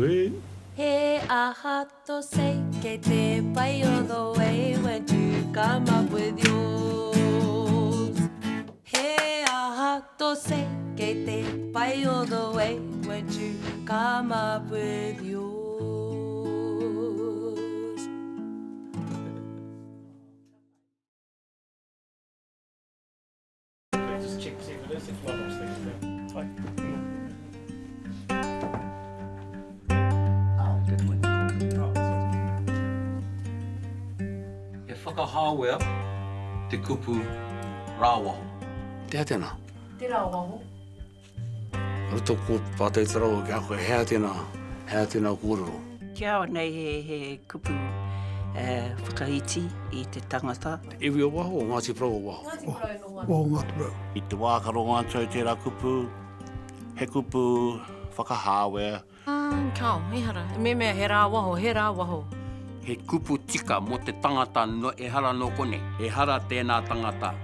do it. He aha to say que te pai all the way when you come up with yours. He aha to say que te pai all the way when you come up with yours. Just check see for this if one of those things. Hi. E whakahāwea te kupu rāwaho. Tea tēnā. Te rāwaho. Roto ko pātai tarau ki a koe, hea tēnā kōrero. Kia o nei he kupu whakaiti I te tangata. Iwi o waho o Ngāti Parau o waho? Ngāti Parau no waho. O Ngāti Parau. I te wākaro ngātou tērā kupu, he kupu whakahāwea. Kao, ehara. Me mea he rāwaho, he rāwaho. He kupu tika mo te tangata no e hara no kone. E hara tēnā tangata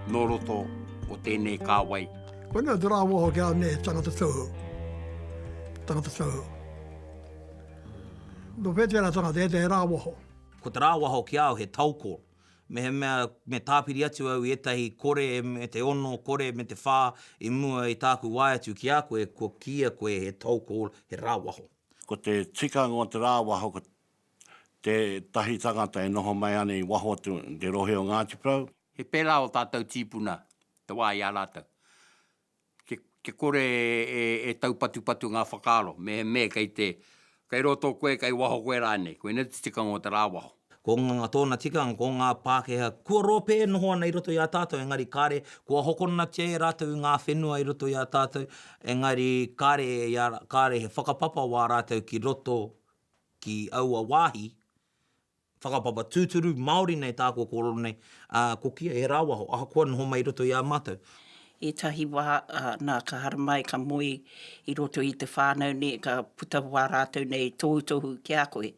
no roto o tēnei kāwai. Koina te rāwaho kia ne tangata tauhu. Tangata tauhu. No pētera tangata e te rāwaho. Ko te rāwaho ki au he taukoro. Me tāpiri atu au I etahi kore me te ono, kore me te whā, I mua I tāku waiatu ki a koe, ko kia koe he taukoro, he rāwaho. Ko te tika ngō te rāwaho, ko te tahi tangata e noho mai ane I waho te rohe o Ngāti Parau. He pērā o tātou tīpuna, te wā I a rātou. Ke kore e tau patu ngā whakaro, me kei roto koe, kei waho koe rānei, koe ne te tika ngō te rāwaho. Ko ngā tōna tika, ko ngā Pākehā, kua rope noho ana I roto I a tātou, engari kāre, kua hokona te rātou ngā whenua I roto I a tātou, engari kāre he whakapapa wā rātou ki roto ki aua wāhi, whakapapa tūturu, Māori nei tāko kōrero nei, ko kia he rāwaho, aha kua noho mai roto I a mātou. E tahi wā nā ka hara mai ka moe I roto I te whānau ne, ka puta wā rātou nei tohu ki a koe,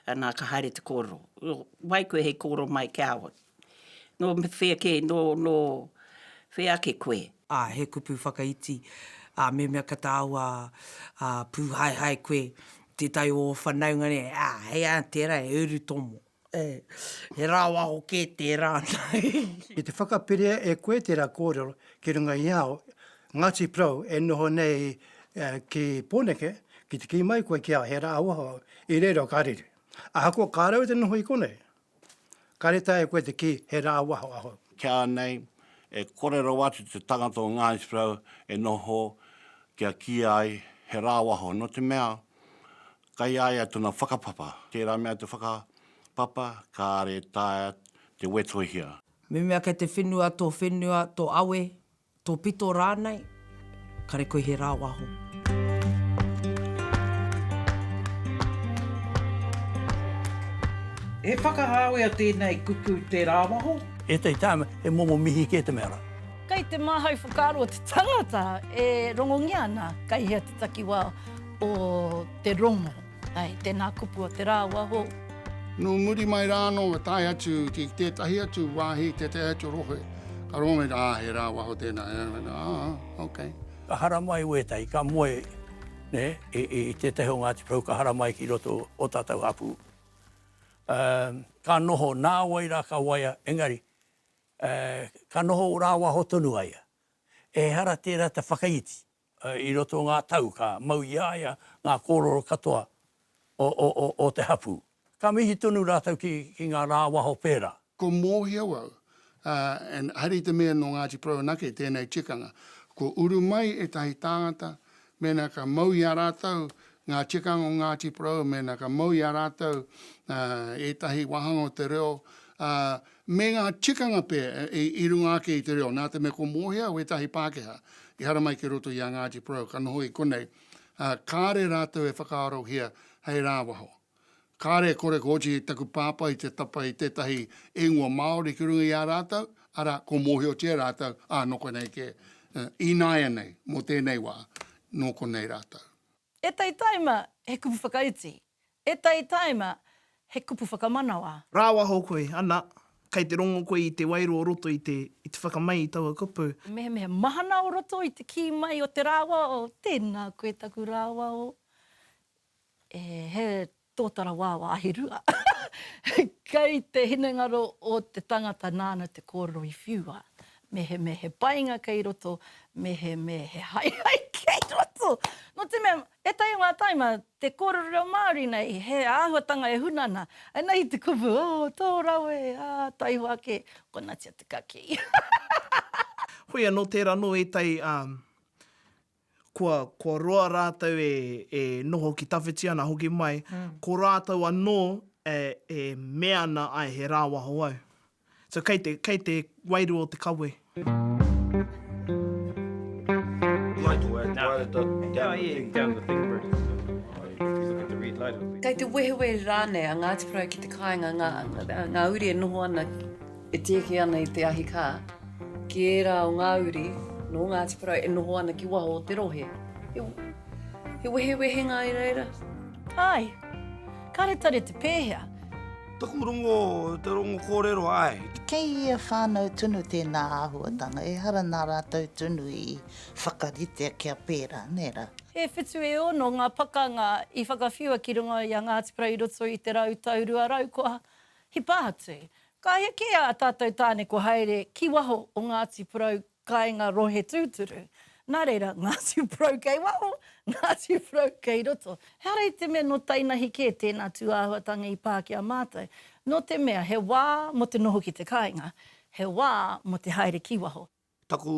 nā ka haere te kōrero. Wai koe he kōrero mai ki awa. No whea ke, no whea ke koe. He kupu whakaiti, me mea kataua pūhai koe, te tai o whanaunga ne, hei tērā e uru tomo. He rāwaho ke tērā nei. I te whakapere e koe tērā kōrero ki runga I ao, Ngāti Parau e noho nei ki Pōneke, ki te ki mai koe ki ao he rāwaho I reiro kārere. Aha kua kārau te noho I konei. Kāreta e koe te ki he rāwaho aho. Kia nei, e kōrero atu te tangata o Ngāti Parau e noho kia ki ai he rāwaho. No te mea, kai ai atu na whakapapa. Tērā mea te whakapapa, kāre tāia te wetohia. Me mea kei te whenua, tō awe, tō pito rānei, kare koe he rāwaho. E whakahāwea tēnei kupu te rāwaho? E tei tāma, e momo mihi ke te mea. Kei te mahau whakaro o te tangata e rongongia ana, kai hea te takiwa o te rongo, tēnā kupu o te rāwaho. No muri mai rāno, tai atu, ki tētahi atu wāhi, tētahi atu rohe. Ka rome, he rāwaho tēnā. Okay. Ka hara mai uetai, ka moe, ne, I tētahi o Ngāti Parau, ka hara mai ki roto o tātou hapu. Ka noho nā waira ka waia, engari, ka noho rāwaho tonu aia. E hara tērā te whakaiti, I roto ngā tau, ka mau iaia ngā kōrero katoa o te hapu. Ka mihi tonu rātau ki ngā rāwaho pērā. Ko mōhia wau, hari te mea no Ngāti Parau nake tēnei tikanga. Ko uru mai e tahi tāngata, mena ka mau ia rātau, ngā tikanga o Ngāti Parau, mena ka mau ia rātau, e tahi wahango te reo. Me ngā tikanga pē, I runga ake I te reo, nā te me ko mōhia o e tahi Pākehā. I hara mai ki roto I a Ngāti Parau, ka noho I konei. Kāre rātau e whakaaro hia, hei rāwaho. Kāre kore koji taku pāpa I te tapa I tētahi ingoa Māori ki runga I a rātau, ara ko mōhio te rātau, noko nei ke, I nāia nei, mō tēnei wā, noko nei rātau. E tai taima he kupu whakaiti. E tai taima he kupu whakamanawa. Rāwaho koe, ana, kei te rongo koe I te wairo o roto I te whakamai I taua kupu. Mehe mahana o roto I te ki mai o te rāwaho, tēnā koe taku rāwaho. he tōtara wāwa ahirua. Kei te hinengaro o te tangata nāna te kōrero I whiua. Mehe painga kei roto, mehe hai kei roto. No te mea, e tai ngā taima, te kōrero Māori nei, he āhuatanga e hunana. E nei te kupu, tō rawe, tai wake, kona tia te kaki. Hoia, no tērā no e tai, kua roa rātau e noho ki tawhiti ana hoki mai, ko rātau anō e mea ana ai he rāwaho au. So kei te wairu o te kawe. Kei te wehewe rāne a Ngāti Porou ki te kāinga ngā uri e noho ana e tieki ana I te ahi kā. Ki e rā o ngā uri, no Ngāti Porou e noho ana ki waho o te rohe. He wehewe ngā I reira. Ai, kare tare te pēhea. Taku rongo, te rongo kōrero ai. Kei ia whānau tunu tēnā āhuatanga, e hara nā rātou tunu I whakarite kia pērā, nera. He whitu e ono ngā pakanga I whakawhiua ki runga I a Ngāti Porou I roto I te rautaurua rau kua hi pātu. Ka he kia a tātou tāne ko haere ki waho o Ngāti Porou kāinga rohe tūturu. Nā reira, Ngāti Porou kei waho, Ngāti Porou kei roto. Hara I te mea no tainahi ke tēnā tū āhuatanga I Pākehā mātou. No te mea, he wā mo te noho ki te kāinga, he wā mo te haere ki waho. Taku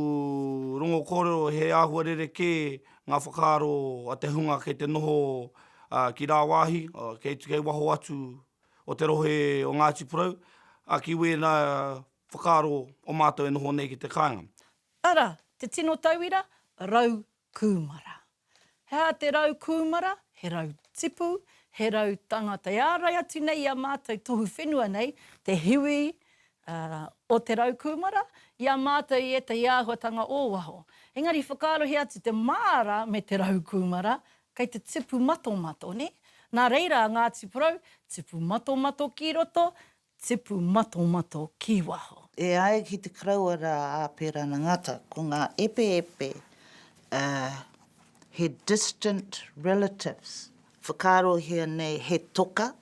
rongo kōrero he āhua rereke ngā whakaaro a te hunga kei te noho ki rā wāhi, kei waho atu o te rohe o Ngāti Porou, a ki wēna whakaaro o mātou e noho nei ki te kāinga. Ara, te tino tauira, rau kūmara. Hea te rau kūmara, he rau tipu, he rau tangata ārai atu nei a mātou tohu whenua nei, te hiwi o te rau kūmara, I a mātou I e te āhuatanga o waho. Engari whakaarohi atu te māra me te rau kūmara, kei te tipu mato ne? Nā reira Ngāti Porou, tipu mato ki roto, tipu mato ki waho. E ai ki te krauara a pērā na ngata, ko ngā epe, he distant relatives. Whakaarohia nei he toka,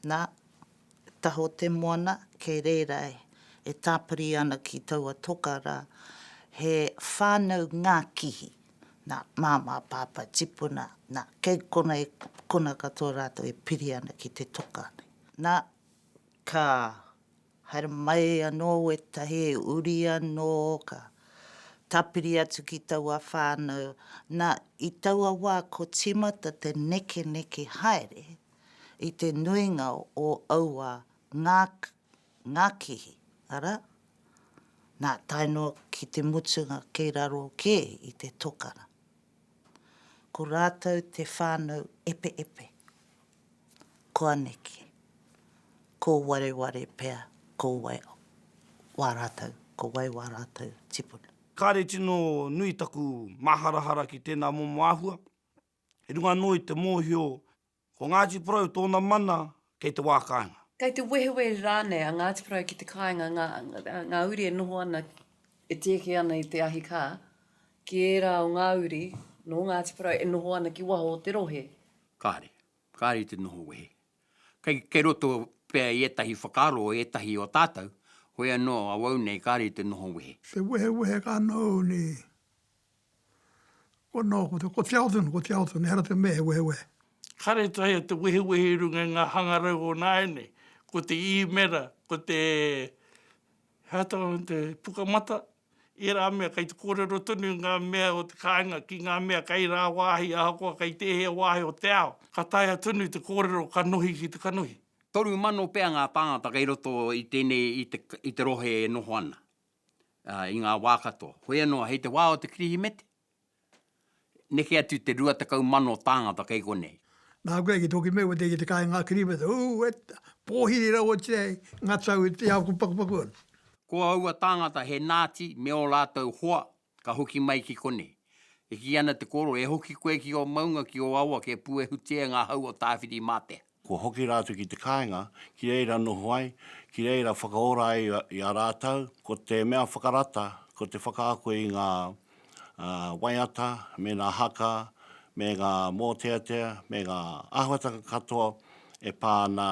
nā, taho te moana, kei reira e tāpiri ana ki taua toka rā, he whānau ngā kihi, nā māma pāpa tipuna, nā kei kona katoa rātou e piri ana ki te toka. Nā, ka haere mai anō e tahe uri anō, ka tāpiri atu ki taua whānau, nā I taua wā ko timata te neke haere, I te nuinga o aua ngā kihi. Ara, nā taino ki te mutunga kei raro ke I te tokara. Ko rātou te whānau epe, ko aneke, ko ware pēr, ko wai wārātou, ko wai wārātou tipuna. Kāre tino nui taku maharahara ki tēnā momo āhua. E runga noi te mōhio, ko Ngāti Porou tōna mana kei te wākainga. Kei te wehewe rāne a Ngāti Porou ki te kāinga ngā uri e noho ana e tieki ana I te ahi kā. Ki e rā o ngā uri, no Ngāti Porou e noho ana ki waho o te rohe. Kāre te noho wehe. Kei roto pēr I etahi whakaaro o etahi o tātou, hoi anō a wau nei kāre te noho wehe. Se wehe ka nō ni. Ko nō, ko te autunu, hera te mea wehe. Kare tai te wehe runga ngā hangarau o nāene, ko te mera, ko te te pukamata, I rā mea kei te kōrero tunu ngā mea o te kāinga ki ngā mea kei rā wāhi ahakoa kei te hea wāhi o te ao. Ka taia tunu te kōrero kanohi ki te kanohi. Toru mano pēr ngā tāngata kei roto I tēnei I te rohe e noho ana. I ngā wākatoa. Hoi anō, hei te wā o te kirihimete. Neke atu te 2 mano tāngata kei konei. Nā koe ki toki meu te ki te kai ngā kirihimete. Pōhiri rau o te ngā tau te au kupakupakuan. Ko aua tāngata he nāti me o lātou hoa ka hoki mai ki konei. E ki ana te koro e hoki koe ki o maunga ki o aua ke pue hutea ngā hau o tāwhiri mātea. Ko hoki rātu ki te kāinga, ki reira noho ai, ki reira whakaora ai I a rātau, ko te mea whakarata, ko te whakaako I ngā waiata, me nā haka, me ngā mōteatea, me ngā ahuataka katoa e pāna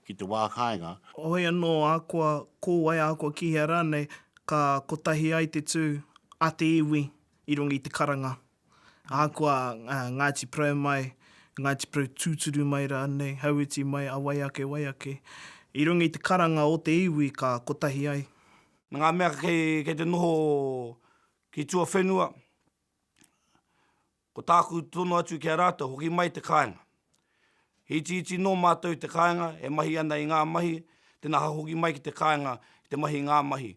ki te wā kāinga. Hoi anō ākua, ko wai ākua ki hea rānei, ka kotahi ai te tū a te iwi i runga i te karanga. Ākua Ngāti Porou mai, Ngāti Porou tūturu mai rānei, hauiti mai a waiake. I runga i te karanga o te iwi ka kotahi ai. Ngā mea kei te noho ki tua whenua, ko tāku tono atu ki a rātou, hoki mai te kāinga. Hiti no mātou te kāinga, e mahi ana i ngā mahi, tēnā hoki mai ki te kāinga, te mahi ngā mahi.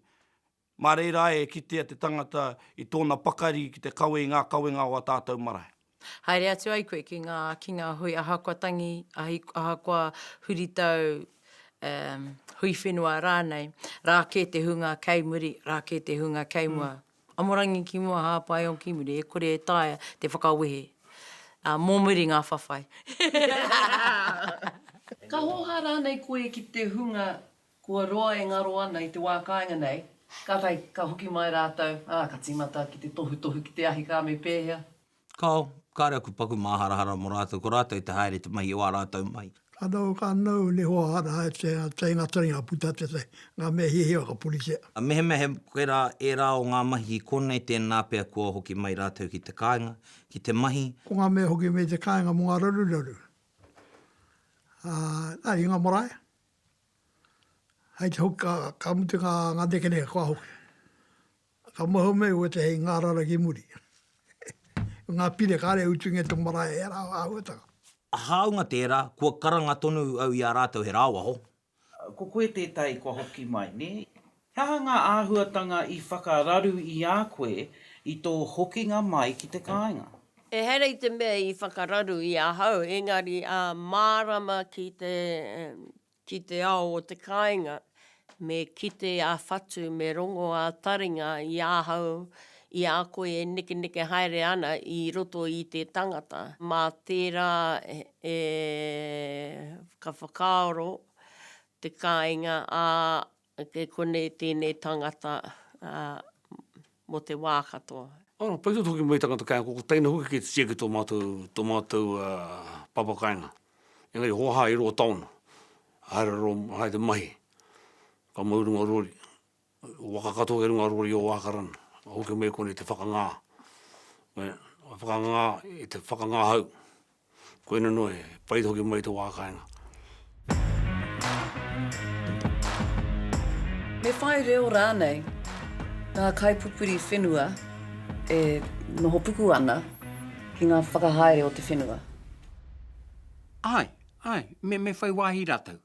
Mā reira e kitea te tangata i tōna pakari ki te kawe i ngā kawenga o a tātou marae. Haere atu ai koe ki ngā hui ahakoa tangi, ahakoa huritau hui whenua rānei, rā kē te hunga kei muri, rā kē te hunga kei mua. Amorangi ki mua hāpai o ki muri, e kore e taia te whakawehe. Mō muri ngā whawhai. Ka hoha rānei koe ki te hunga kua roa e ngaro ana i te wā kāinga nei. Ka tai, ka hoki mai rātou, ka tīmata ki te tohu ki te ahi kā me pēhea. Kao, kāre aku paku māharahara mo rātou, ko rātou te haere te mahi o a rātou mai. Ka nau ne hoa hara e te ngā taringa puta te ngā mea hihi o ka polisia. Mehe koe rā e rā o ngā mahi konei tēnā pēr kua hoki mai rātou ki te kāinga, ki te mahi. Ko ngā mea hoki mai te kāinga mo ngā raruraru. Nā i ngā marae. Hei te hoki ka mutu ngā dekene kua hoki. Ka maho mei o te hei ngā rara ki muri. Ngā pire kāre utunge tō marae e rā āhuataka. Haunga tērā, kua karanga tonu au i a rātou he rāwaho. Ko koe tētai kua hoki mai, ne? Hea ngā āhuatanga i whakararu i a koe i tō hokinga mai ki te kāinga. E herei te mea i whakararu i a hau, engari mārama ki te ao o te kāinga, me kite a whatu, me rongo a taringa i a hau, i a koe e neke haere ana i roto i te tangata. Mā tērā ka whakaoro te kāinga ke kone tēnei tangata mo te wā katoa. Ora, paito toki mai tangata kāinga, koko teina huki ki te sieki tō mātou papa kāinga. Engari hoha i roa tauna, haere roa hai te mahi, ka maurunga rori, wakakatoa e runga rori o wakarana. Hoki mei kone te whakangā. Whakangā i te whakangā hau. Koina noe, pai hoki mai te wākainga. Me whai reo rānei, ngā kaipupuri whenua e noho puku ana ki ngā whakahaere o te whenua. Ai, me whai wāhi rātou.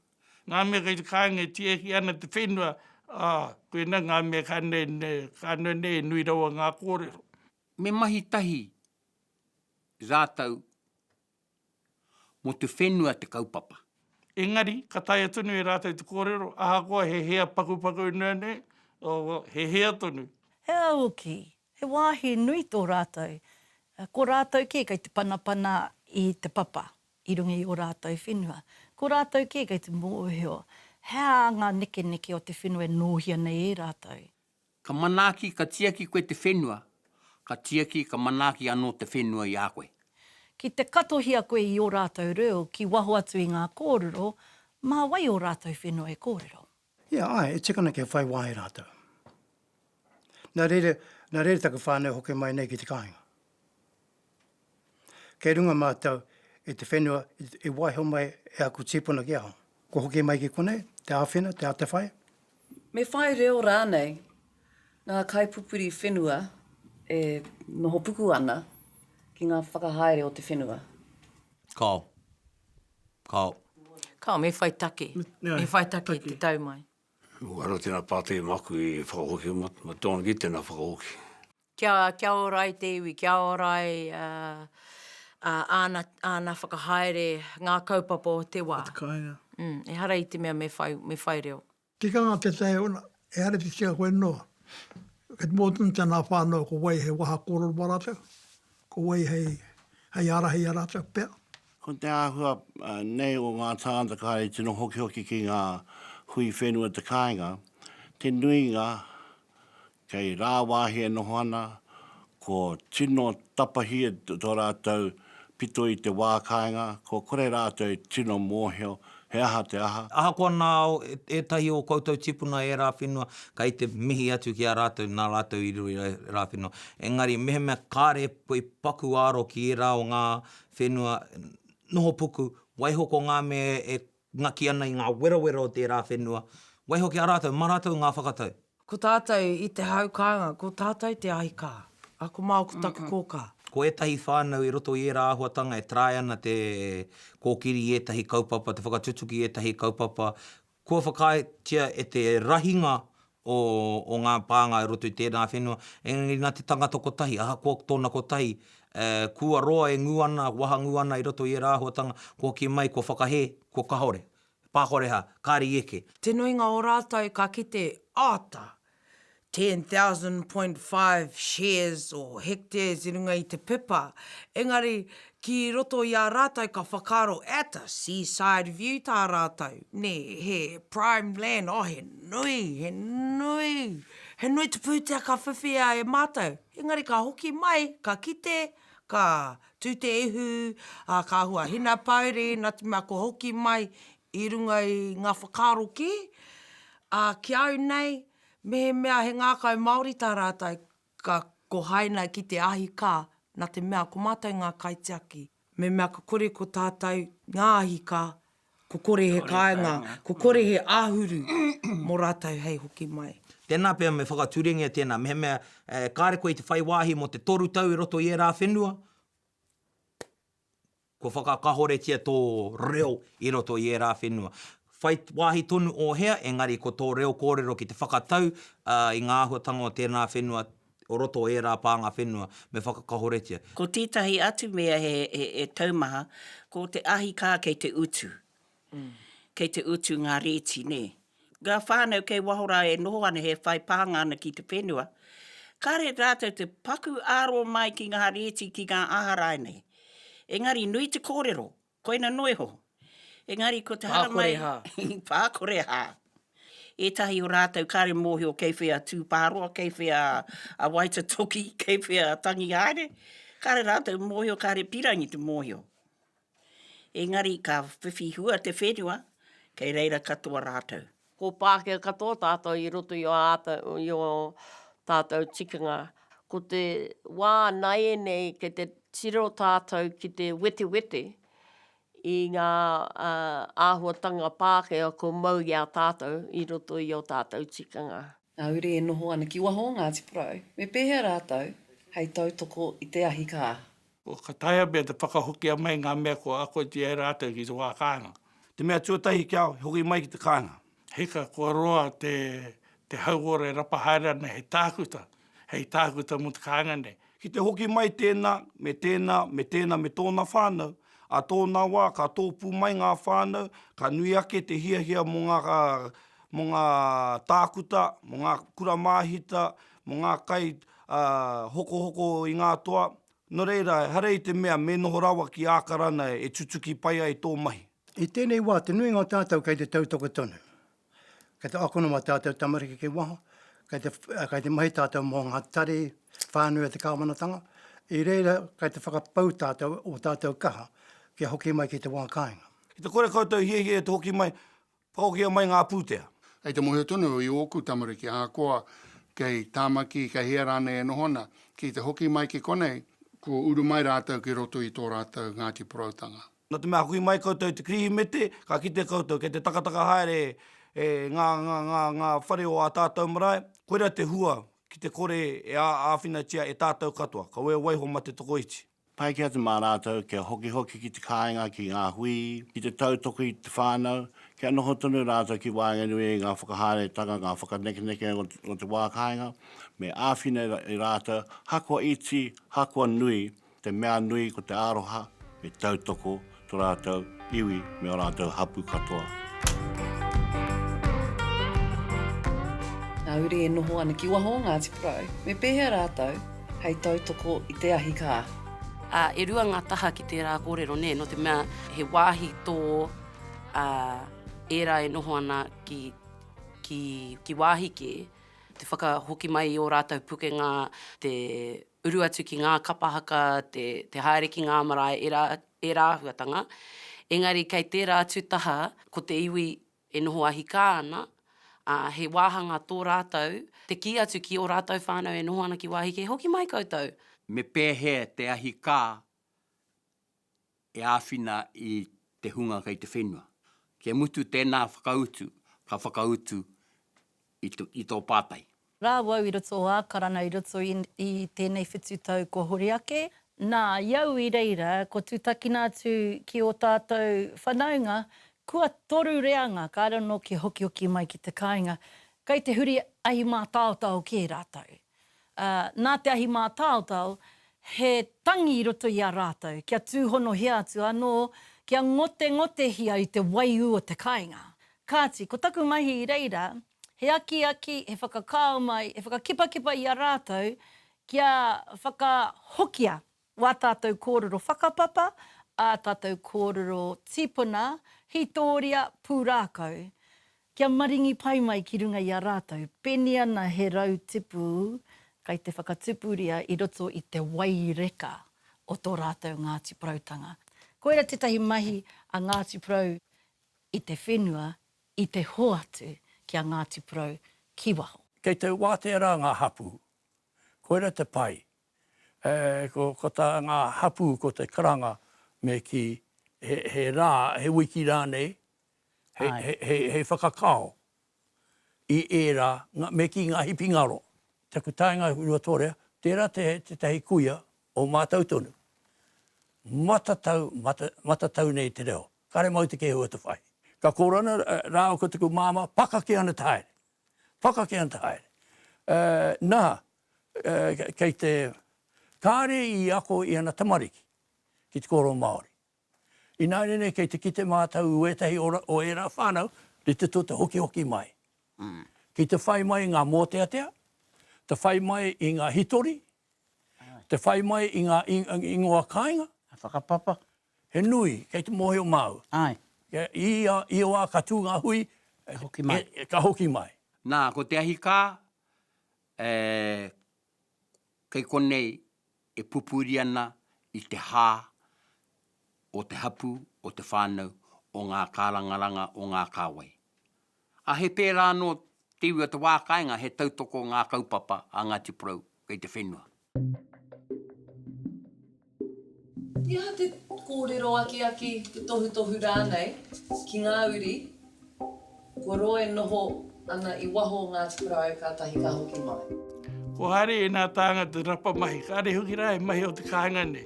Ngā mea kei te kāinga e tieki ana te whenua, koe nā ngā mea kāne nui rawa ngā kōrero. Me mahi tahi rātou mo te whenua te kaupapa. Engari, ka taia tonu e rātou te kōrero, aha koa he hea paku nene, o he hea tonu. Hea oki, he wāhi nui tō rātou. Ko rātou ke kei te panapana i te papa, i rungi o rātou whenua. Ko rātou ke kei te mōheo. Hea ngā neke o te whenua e nōhia nei e rātou. Ka manaki, ka tiaki koe te whenua, ka tiaki, ka manaki anō te whenua i a koe. Ki te katohia koe i o rātou reo, ki waho atu i ngā kōrero, mā wai o rātou whenua e kōrero. E tikana ke whai wāhi rātou. Nā rere taka whānau hoke mai nei ki te kāinga. Kei runga mātou, e te whenua, e waiho mai e aku tipuna ki aho. Ko hoki mai ki konei, te āwhina, te ate whai? Me whai reo rānei, ngā kaipupuri whenua e noho puku ana ki ngā whakahaere o te whenua. Kao. Kao, me whai take. Me whai take te tau mai. Aro tēnā pātei maku i whakahoki, ma tōna ki tēnā whakahoki. Kia orai te iwi, kia orai āna whakahaere ngā kaupapa o te wā. Te kāinga. E hara i te mea me whai reo. Tikanga te tae ona, e hara te tia koe noa. Ket mōtun tēnā whānau ko wai he waha kōroro warātou. Ko wai hei arahi arātou pēr. Ko te āhua nei o ngā tāngata kāre tino hoki ki ngā hui whenua te kāinga, te nuinga kei rāwāhi e noho ana, ko tino tapahia tō rātou pito i te wākainga, ko kore rātou i tino mōhio, he aha te aha. Aha koa nā etahi o koutou tipuna e rā whenua, ka i te mihi atu ki a rātou, nā rātou i rui rā whenua. Engari, mehe mea kāre pui paku aro ki e rā o ngā whenua, noho puku, waihoko ngā me e ngaki ana i ngā werawera o te rā whenua. Waiho ki a rātou, mā rātou ngā whakatau. Ko tātou i te haukanga, ko tātou te ahika. Ako māu ko taku kōka. Ko etahi whānau i roto i e rā ahuatanga e trai ana te kōkiri i etahi kaupapa, te whakatutuki i etahi kaupapa. Kua whakaitia e te rahinga o ngā pānga i roto i tēnā whenua. Engari nā te tangata kotahi, aha kua tōna kotahi, kua roa e nguana, waha nguana i roto i e rā ahuatanga, kua ki mai, kua whakahe, kua kahore. Pākoreha, kāri eke. Te nuinga o rātou ka kite āta. 10,000.5 shares o hectares i runga i te pipa. Engari, ki roto i a rātou ka whakaro at a seaside view tā rātou. Ne, he prime land, he nui, he nui. He nui te pūtea ka whiwhia e mātou. Engari, ka hoki mai, ka kite, ka tūte ehu, ka hua hina pauri, nā te mea ko hoki mai i runga i ngā whakaro ki. Ki au nei, mehe mea he ngākau Māori tā rātai ka ko haina ki te ahi kā, nā te mea ko mātou ngā kaitiaki. Me mea ka kore ko tātou ngā ahi kā, ko kore he kāinga, ko kore he āhuru mō rātou hei hoki mai. Tēnā pēr me whakaturengia tēnā, mehe mea kāre koe i te whaiwāhi mo te toru tau i roto i e rā whenua, ko whakakahoretia tō reo i roto i e rā whenua. Whai wāhi tonu o hea, engari ko tō reo kōrero ki te whakatau i ngā ahuatanga o tēnā whenua o roto e rā pānga whenua me whakakahoretia. Ko tētahi atu mea he taumaha, ko te ahi kā kei te utu. Kei te utu ngā reti, ne. Gā whānau kei wahora e noho ana he whai pānga ana ki te whenua. Kāre rātou te paku aro mai ki ngā reti ki ngā aharai nei. Engari, nui te kōrero, koina noiho. Engari, ko te hara mai... Pākoreha. Etahi o rātou kāre mōhio kei whea tūpāroa, kei whea a Waitatoki, kei whea tangi haere. Kāre rātou mōhio, kāre pirangi te mōhio. Engari, ka whiwhi hua te whenua, kei reira katoa rātou. Ko Pākehā katoa tātou i roto i o tātou tikanga. Ko te wā nai nei ke te tiro tātou ki te wete i ngā āhuatanga Pākehā ko mau i a tātou i roto i o tātou tikanga. Nā uri e noho ana ki waho Ngāti Porou. Me pēhea rātou, hei tautoko i te ahi kā. O ka taia mea te whakahokia mai ngā mea ko ako ti e rātou ki te wākānga. Te mea tuatahi ki au, hoki mai ki te kāinga. Hika kua roa te hauore rapahaere ana he tākuta. Hei tākuta mo te kāinga nei. Ki te hoki mai tēnā, me tōna whānau, a tōna wā, ka tōpū mai ngā whānau, ka nui ake te hia mo ngā tākuta, mo ngā kura māhita, mo ngā kai hoko i ngā toa. No reira, harei te mea me noho rawa ki ākarana e tutuki paia i tō mahi. I tēnei wā, te nui ngā tātou kei te tautoko tonu. Kei te akonoma tātou tamariki ki waho, kei te mahi tātou mō ngā tari, whānua te kāmanatanga. I reira, kei te whakapau tātou o tātou kaha, kia hoki mai ki te wā kāinga. Ki te kore koutou hie te hoki mai, whakokia mai ngā pūtea. Hei te mohi tonu i oku tamariki, koa kei tāmaki, kei hiarane e nohona, ki te hoki mai ki konei, ko uru mai rātou ki roto i tō rātou Ngāti Poroutanga. No te mea hui mai koutou te krihimete, ka kite koutou, kei te takataka haere ngā whare o a tātou marae, koera te hua ki te kore e āwhinatia e tātou katoa, ka wea waiho ma te toko iti. Pai ki atu mā rātou, kia hoki ki te kāinga, ki ngā hui, ki te tautoko i te whānau, kia noho tonu rātou ki wānganui e ngā whakahare tanga, ngā whakaneke o te wākainga, me āwhina i rātou, hakoa iti, hakoa nui, te mea nui ko te aroha, me tautoko, tō rātou iwi, me o rātou hapu katoa. Nā uri e noho ana ki waho Ngāti Porou. Me pēhea rātou, hei tautoko i te ahi kā. E rua ngā taha ki te rā kōrero, ne, no te mea he wāhi tō era e noho ana ki wāhi ke, te whakahoki mai i o rātou pukenga, te uru atu ki ngā kapahaka, te haere ki ngā marae e rāhuatanga. Engari, kei tērā atu taha, ko te iwi e noho ahi kā ana, he wāhanga tō rātou, te ki atu ki o rātou whānau e noho ana ki wāhi ke hoki mai koutou. Me pēhe te ahi kā e āwhina i te hunga kei te whenua. Kia mutu tēnā whakautu, ka whakautu i tō pātai. Rā wau i roto o ākarana i roto i tēnei whitu tau ko hori ake. Nā, iau i reira, ko tūtakina atu ki o tātou whanaunga, kua toru reanga, ka no ki hoki mai ki te kāinga, kei te huri ahi mā tāutau ki rātou. Nā te ahi mā tāutau, he tangi i roto i a rātou, kia tūhono hea atu anō, kia ngote hia i te waiu o te kāinga. Kāti, ko taku mahi i reira, he aki, he whakakāo mai, he whakakipa i a rātou, kia whakahokia wā tātou kōrero whakapapa, a tātou kōrero tipuna, hitoria, pūrākau. Kia maringi pai mai ki runga i a rātou, peni ana he rau tipu, kei te whakatupuria i roto i te waireka o tō rātou Ngāti Porautanga. Koera tetahi mahi a Ngāti Porou i te whenua, i te hoatu ki a Ngāti Porou ki waho. Kei te wātera ngā hapu, koera te pai. Ko tā ngā hapu ko te karanga me ki he rā, he wiki rā nei, he whakakao i ērā me ki ngā hipi ngaro. Taku tāinga rua tōrea, tērā te tahi kuia o mātau tonu. Matatau nei te reo. Kare mau te kehua te whai. Ka kōrana rā o ko tuku māma, pakake ana te haere. Pakake ana te haere. Kei te kāre i ako i ana tamariki ki te kōro Māori. I nāre nei kei te kite mātau uetahi o era whānau, re te tō te hoki mai. Ki te whai mai ngā mōteatea, te whai mai i ngā hitori, te whai mai i ngā ingoa kāinga. Whakapapa. He nui, kei te mohe o māu. Ai. I o a katu ngā hui, ka hoki mai. Nā, ko te ahi kā, kei konei e pupuri ana i te hā o te hapu, o te whānau, o ngā kārangaranga, o ngā kāwai. A he pērā no te iwi o te wākainga, he tautoko ngā kaupapa a Ngāti Porou kei te whenua. Ia te kōrero aki te tohu rānei ki ngā uri, ko roe noho ana i waho Ngāti Porou kātahi ka hoki mai. Ko hare e nā tāngata rapa mahi, ka hare huki rā e mahi o te kāinga nei.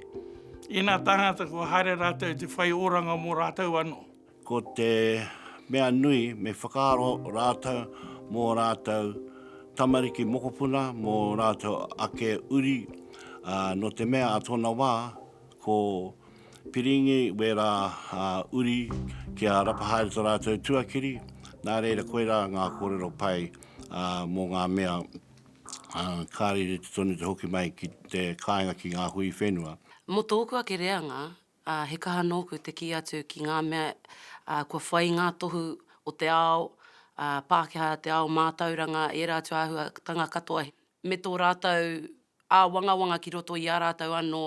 I nā tāngata ko hare rātou te whai oranga mō rātou anō. Ko te mea nui me whakaaro rātou mō rātou tamariki mokopuna, mō rātou ake uri, no te mea a tōna wā, ko piringi wera uri kia rapahaere tō rātou tuakiri, nā reira koera ngā kōrero pai mō ngā mea kārere te tonu te hoki mai ki te kāinga ki ngā hui whenua. Mo tōku ake reanga, he kaha nōku te ki atu ki ngā mea kua whai ngā tohu o te ao, Pākehā te ao mātauranga, e rātu āhuatanga katoa. Me tō rātou wangawanga ki roto i a rātou anō,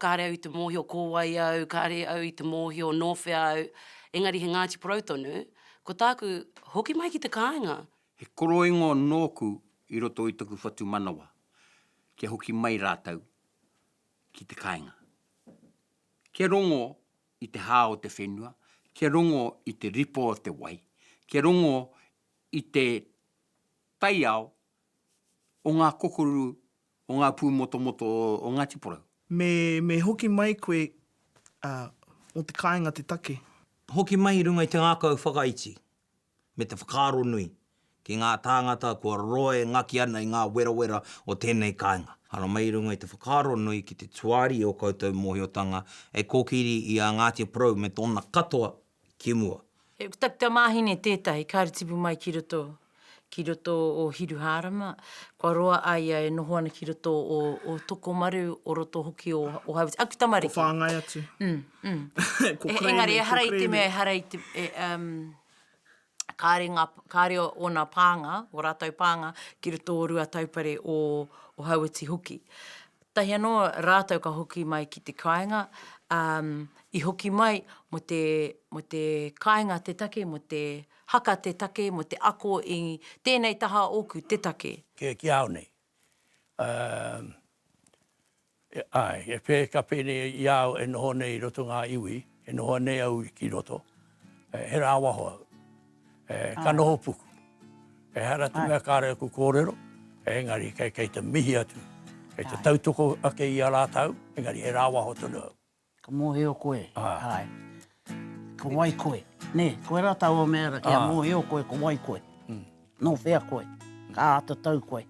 kāre au i te mōhio kōwai au, kāre au i te mōhio nōwhea au, engari he Ngāti Porou tonu, ko tāku hoki mai ki te kāinga. He koroingo nōku i roto i tuku whatu manawa, kia hoki mai rātou ki te kāinga. Kia rongo i te hā o te whenua, kia rongo i te ripo o te wai, kia rongo i te taiao o ngā kokuru, o ngā pūmotomoto o Ngāti Porou. Me hoki mai koe o te kāinga te take. Hoki mai runga i te ngākau whakaiti, me te whakaaro nui, ki ngā tāngata kua roe ngaki ana i ngā wera o tēnei kāinga. Hara mai runga i te whakaaro nui ki te tuari o koutou mōhiotanga, e kōkiri i a Ngāti Porou me tōna katoa ki mua. He te māhine tētahi, kāre tipu mai ki roto o Hiru Hārama, kua roa aia e noho ana ki roto o toko maru o roto hoki o Hauti. Aku tamariki. Ko whāngai atu. Engari, e hara i te mea, e hara i te... kāre o nā pānga, o rātou pānga, ki roto o rua taupare o Hauti hoki. tahi anō rātou ka hoki mai ki te kāinga, i hoki mai mo te kāinga te take, mo te haka te take, mo te ako i tēnei taha oku te take. Ki ao nei. E pē ka pēne i ao e noho nei roto ngā iwi, e noho nei au ki roto. He rā waho au. Ka noho puku. E hara tu mea kāre aku kōrero, engari kei te mihi atu. Kei te tautoko ake i a rātau, engari he rā waho tonu au. Ka mōheo koe. Ai. Ka wai koe. Ne, koe rātau o mea ra, kia mōheo koe, ka wai koe. No whea koe. Ka ata tau koe.